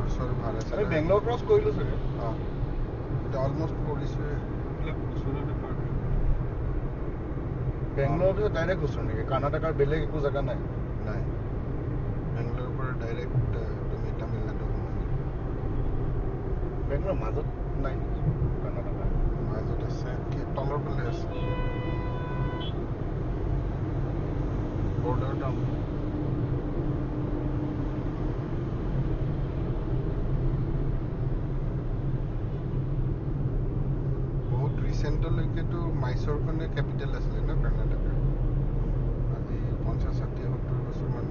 বছৰ ভাড়া আমি বেংগলোৰ ক্ৰছ কৰিলোঁ চাগে অলমষ্ট কৰিছোঁ বেংগলোৰ ডাইৰেক্ট ওচৰ নেকি কৰ্ণাটকাৰ বেলেগ একো জেগা নাই নাই বেংগলোৰৰ পৰা ডাইৰেক্ট তুমি তামিলনাডু বেংগলোৰ মাজত নাই কৰ্ণাটকা মাজত আছে কি তলৰ ফালে আছে বৰ্ডাৰ টাউন বহুত ৰিচেণ্টলৈকেতো মাইচৰখনে কেপিটেল আছিলে ন কৰ্ণাটকাৰ আজি 50-60-70 বছৰমান